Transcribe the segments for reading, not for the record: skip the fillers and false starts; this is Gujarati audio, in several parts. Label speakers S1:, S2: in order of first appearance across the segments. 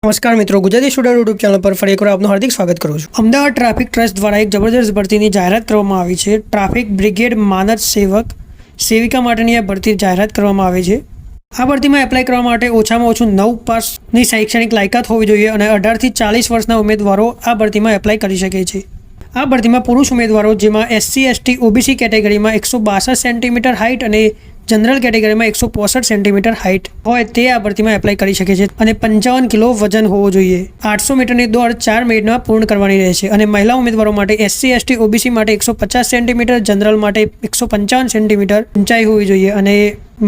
S1: નમસ્કાર મિત્રો, ગુજરાતી સ્ટુડન્ટ યુટ્યુબ ચેનલ પર ફરી એકવાર આપનું હાર્દિક સ્વાગત કરું છું। અમદાવાદ ટ્રાફિક ટ્રસ્ટ દ્વારા એક જબરદસ્ત ભરતીની જાહેરાત કરવામાં આવી છે। ટ્રાફિક બ્રિગેડ માનદ સેવક સેવિકા માટેની આ ભરતી જાહેરાત કરવામાં આવી છે। આ ભરતીમાં એપ્લાય કરવા માટે ઓછામાં ઓછું 9 પાસની શૈક્ષણિક લાયકાત હોવી જોઈએ અને 18 થી 40 વર્ષના ઉમેદવારો આ ભરતીમાં એપ્લાય કરી શકે છે। આ ભરતીમાં પુરુષ ઉમેદવારો જેમાં SC ST OBC કેટેગરીમાં 162 સેન્ટીમીટર હાઇટ અને જનરલ કેટેગરીમાં 165 સેન્ટીમીટર હાઇટ હોય તે આ ભરતીમાં એપ્લાય કરી શકે છે અને 55 કિલો વજન હોવો જોઈએ। 800 મીટરની દોડ 4 મિનિટમાં પૂર્ણ કરવાની રહેશે અને મહિલા ઉમેદવારો માટે SC ST OBC માટે 150 સેન્ટીમીટર, જનરલ માટે 155 સેન્ટીમીટર ઊંચાઈ હોવી જોઈએ અને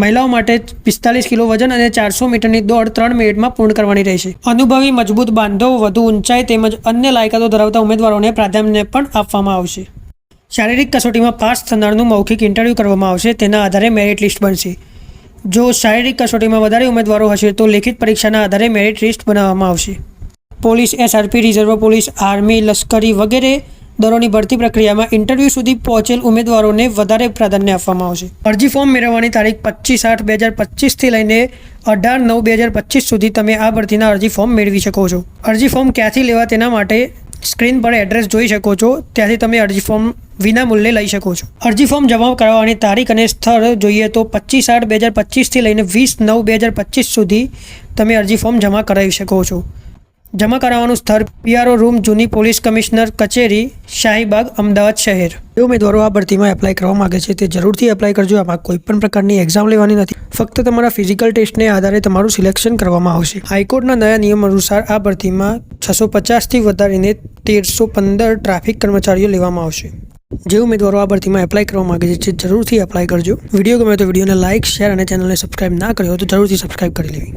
S1: મહિલાઓ માટે 45 કિલો વજન અને 400 મીટરની દોડ 3 મિનિટમાં પૂર્ણ કરવાની રહેશે। અનુભવી મજબૂત બાંધવ, વધુ ઊંચાઈ તેમજ અન્ય લાયકાતો ધરાવતા ઉમેદવારોને પ્રાધાન્ય પણ આપવામાં આવશે। શારીરિક કસોટીમાં પાસ થનારનું મૌખિક ઇન્ટરવ્યૂ કરવામાં આવશે, તેના આધારે મેરિટ લિસ્ટ બનશે। જો શારીરિક કસોટીમાં વધારે ઉમેદવારો હશે તો લેખિત પરીક્ષાના આધારે મેરિટ લિસ્ટ બનાવવામાં આવશે। Police, SRP, reserve police, army, લશ્કરી વગેરે દળોની ભરતી પ્રક્રિયામાં ઇન્ટરવ્યૂ સુધી પહોંચેલ ઉમેદવારોને વધારે પ્રાધાન્ય આપવામાં આવશે। અરજી ફોર્મ મેળવવાની તારીખ 25/8/2025 થી લઈને 18/9/2025 સુધી તમે આ ભરતીના અરજી ફોર્મ મેળવી શકો છો। અરજી ફોર્મ ક્યાંથી લેવા તેના માટે સ્ક્રીન પર એડ્રેસ જોઈ શકો છો, ત્યાંથી તમે અરજી ફોર્મ વિના મૂલ્યે લઈ શકો છો। અરજી ફોર્મ જમા કરાવવાની તારીખ અને સ્થળ જોઈએ તો 25/8/2025 થી લઈને 20/9/2025 સુધી તમે અરજી ફોર્મ જમા કરાવી શકો છો। જમા કરાવવાનું સ્થળ PRO રૂમ, જૂની પોલીસ કમિશનર કચેરી, શાહીબાગ, અમદાવાદ શહેર। જે ઉમેદવારો આ ભરતીમાં એપ્લાય કરવા માગે છે તે જરૂરથી એપ્લાય કરજો। આમાં કોઈ પણ પ્રકારની એક્ઝામ લેવાની નથી, ફક્ત તમારા ફિઝિકલ ટેસ્ટને આધારે તમારું સિલેક્શન કરવામાં આવશે। હાઈકોર્ટના નયા નિયમ અનુસાર આ ભરતીમાં 650થી વધારીને 1315 ટ્રાફિક કર્મચારીઓ લેવામાં આવશે। જે ઉમેદવારો આ ભરતીમાં એપ્લાય કરવા માગે છે તે જરૂરથી એપ્લાય કરજો। વિડીયો ગમે તો વિડીયોને લાઇક, શેર અને ચેનલને સબસ્ક્રાઇબ ના કર્યો તો જરૂરથી સબસ્ક્રાઇબ કરી લેવી।